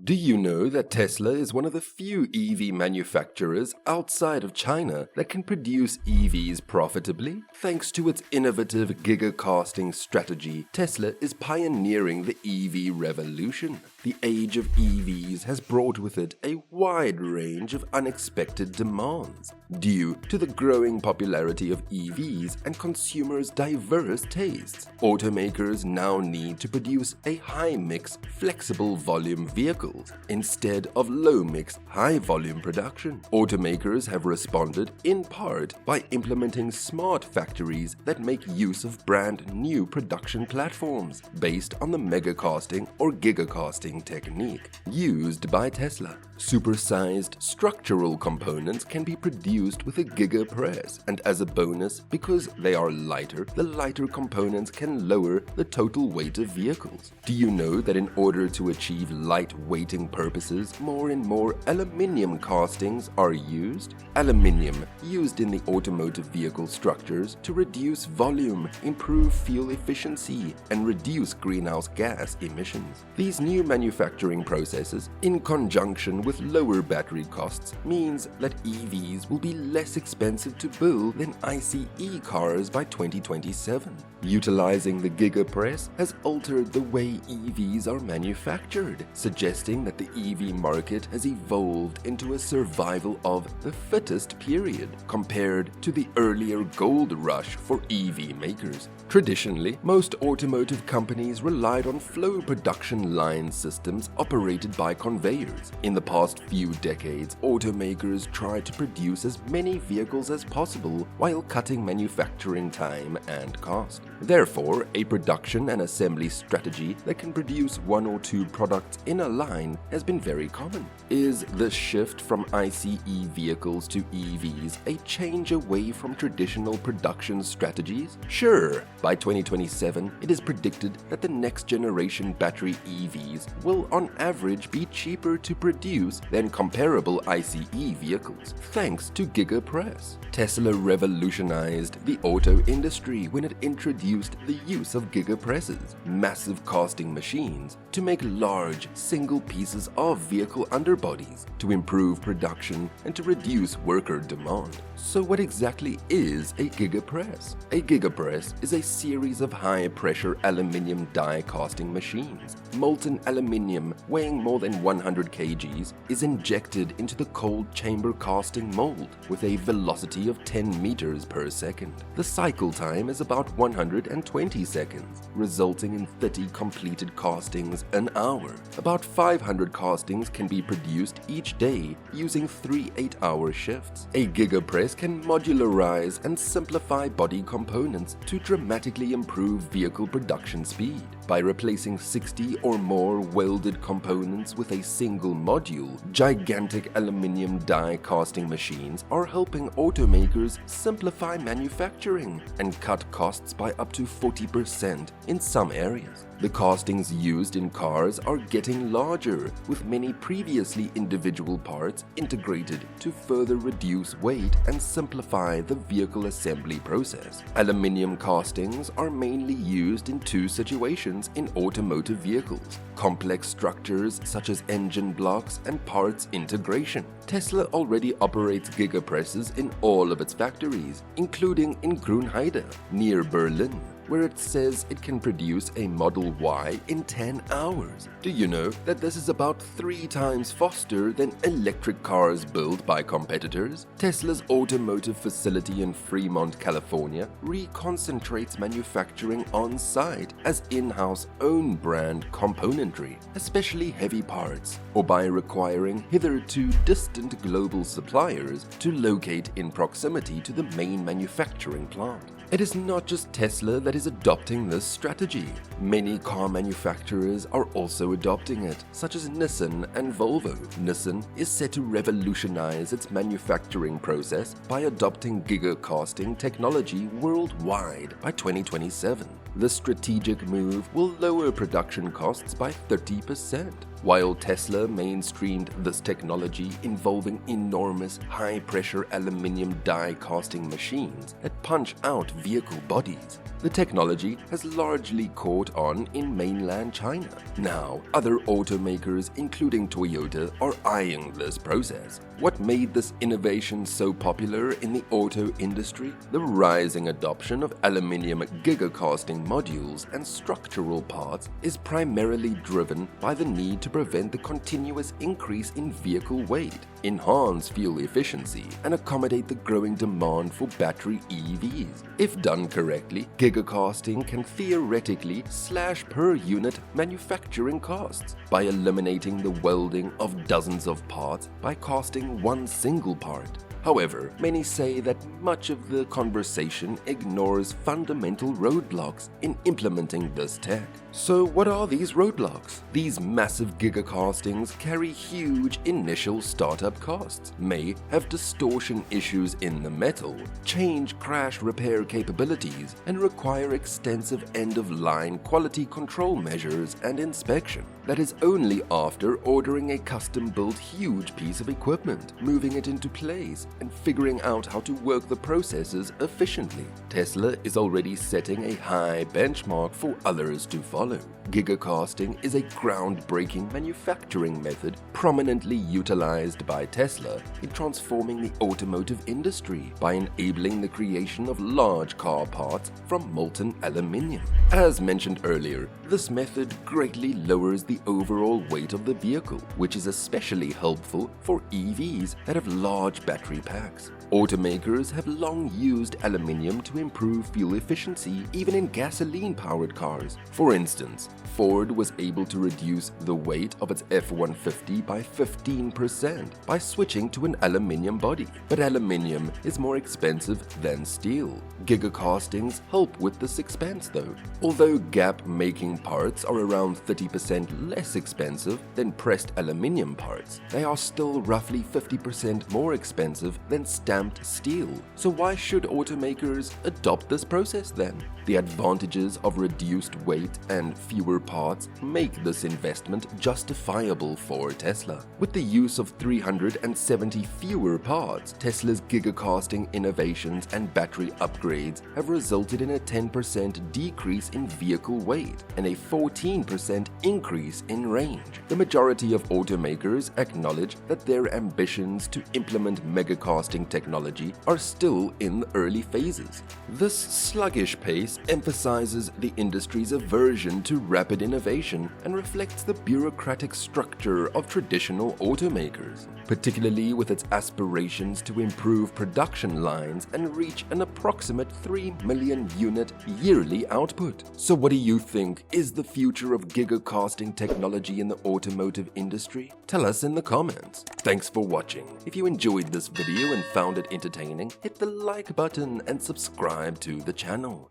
Do you know that Tesla is one of the few EV manufacturers outside of China that can produce EVs profitably? Thanks to its innovative giga-casting strategy, Tesla is pioneering the EV revolution. The age of EVs has brought with it a wide range of unexpected demands. Due to the growing popularity of EVs and consumers' diverse tastes, automakers now need to produce a high-mix, flexible volume vehicles instead of low-mix, high-volume production. Automakers have responded in part by implementing smart factories that make use of brand new production platforms based on the mega-casting or giga-casting technique used by Tesla. Supersized structural components can be produced with a giga press, and as a bonus, because they are lighter, the lighter components can lower the total weight of vehicles. Do you know that in order to achieve light weighting purposes, more and more aluminium castings are used? Aluminium used in the automotive vehicle structures to reduce volume, improve fuel efficiency, and reduce greenhouse gas emissions. These new manufacturing processes, in conjunction with lower battery costs, means that EVs will be less expensive to build than ICE cars by 2027. Utilizing the giga press has altered the way EVs are manufactured, suggesting that the EV market has evolved into a survival of the fittest period compared to the earlier gold rush for EV makers. Traditionally, most automotive companies relied on flow production line systems operated by conveyors. In the past few decades, automakers tried to produce as many vehicles as possible while cutting manufacturing time and cost. Therefore, a production and assembly strategy that can produce one or two products in a line has been very common. Is the shift from ICE vehicles to EVs a change away from traditional production strategies? Sure. By 2027, it is predicted that the next generation battery EVs will on average be cheaper to produce than comparable ICE vehicles, thanks to giga press. Tesla revolutionized the auto industry when it introduced the use of giga presses, massive casting machines, to make large, single pieces of vehicle underbodies, to improve production and to reduce worker demand. So what exactly is a giga press? A giga press is a series of high-pressure aluminium die casting machines. Molten aluminium weighing more than 100 kgs is injected into the cold chamber casting mold with a velocity of 10 meters per second. The cycle time is about 120 seconds, resulting in 30 completed castings an hour. About 500 castings can be produced each day using 3 8-hour shifts. A giga press can modularize and simplify body components to dramatically improve vehicle production speed. By replacing 60 or more welded components with a single module, gigantic aluminium die casting machines are helping automakers simplify manufacturing and cut costs by up to 40% in some areas. The castings used in cars are getting larger, with many previously individual parts integrated to further reduce weight and simplify the vehicle assembly process. Aluminium castings are mainly used in two situations in automotive vehicles: complex structures such as engine blocks and parts integration. Tesla already operates giga presses in all of its factories, including in Grünheide, near Berlin, where it says it can produce a Model Y in 10 hours. Do you know that this is about 3 times faster than electric cars built by competitors? Tesla's automotive facility in Fremont, California, reconcentrates manufacturing on-site as in-house own-brand componentry, especially heavy parts, or by requiring hitherto distant global suppliers to locate in proximity to the main manufacturing plant. It is not just Tesla that is adopting this strategy. Many car manufacturers are also adopting it, such as Nissan and Volvo. Nissan is set to revolutionize its manufacturing process by adopting giga-casting technology worldwide by 2027. The strategic move will lower production costs by 30%. While Tesla mainstreamed this technology involving enormous high-pressure aluminium die casting machines that punch out vehicle bodies, the technology has largely caught on in mainland China. Now, other automakers, including Toyota, are eyeing this process. What made this innovation so popular in the auto industry? The rising adoption of aluminium giga-casting modules and structural parts is primarily driven by the need to prevent the continuous increase in vehicle weight, enhance fuel efficiency, and accommodate the growing demand for battery EVs. If done correctly, giga-casting can theoretically slash per unit manufacturing costs by eliminating the welding of dozens of parts by casting one single part. However, many say that much of the conversation ignores fundamental roadblocks in implementing this tech. So what are these roadblocks? These massive gigacastings carry huge initial startup costs, may have distortion issues in the metal, change crash repair capabilities, and require extensive end-of-line quality control measures and inspection. That is only after ordering a custom-built huge piece of equipment, moving it into place, and figuring out how to work the processes efficiently. Tesla is already setting a high benchmark for others to follow. Gigacasting is a groundbreaking manufacturing method prominently utilized by Tesla in transforming the automotive industry by enabling the creation of large car parts from molten aluminium. As mentioned earlier, this method greatly lowers the overall weight of the vehicle, which is especially helpful for EVs that have large battery packs. Automakers have long used aluminium to improve fuel efficiency even in gasoline-powered cars. For instance, Ford was able to reduce the weight of its F-150 by 15% by switching to an aluminium body. But aluminium is more expensive than steel. Gigacastings help with this expense though. Although gap-making parts are around 30% less expensive than pressed aluminium parts, they are still roughly 50% more expensive than stamped steel. So why should automakers adopt this process then? The advantages of reduced weight and fewer parts make this investment justifiable for Tesla. With the use of 370 fewer parts, Tesla's gigacasting innovations and battery upgrades have resulted in a 10% decrease in vehicle weight and a 14% increase in range. The majority of automakers acknowledge that their ambitions to implement megacasting technology are still in the early phases. This sluggish pace emphasizes the industry's aversion to rapid innovation and reflects the bureaucratic structure of traditional automakers, particularly with its aspirations to improve production lines and reach an approximate 3 million unit yearly output. So what do you think is the future of gigacasting technology in the automotive industry? Tell us in the comments. Thanks for watching. If you enjoyed this video and found it entertaining, hit the like button and subscribe to the channel.